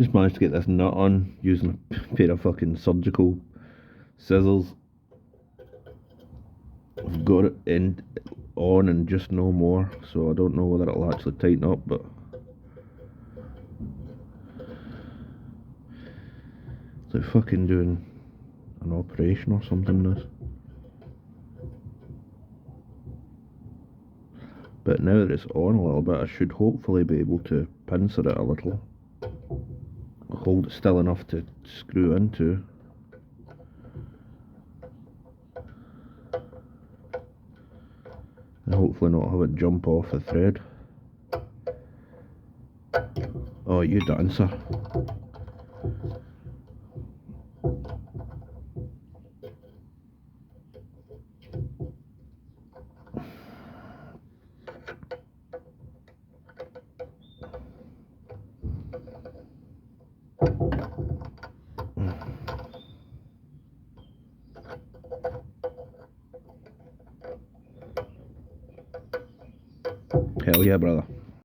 Just managed to get this nut on using a pair of fucking surgical scissors. I've got it in on and just no more, so I don't know whether it'll actually tighten up, but it's like fucking doing an operation or something, this. But now that it's on a little bit, I should hopefully be able to pincer it a little. Hold it still enough to screw into. And hopefully not have it jump off the thread. Oh, you dancer. Hell yeah, brother.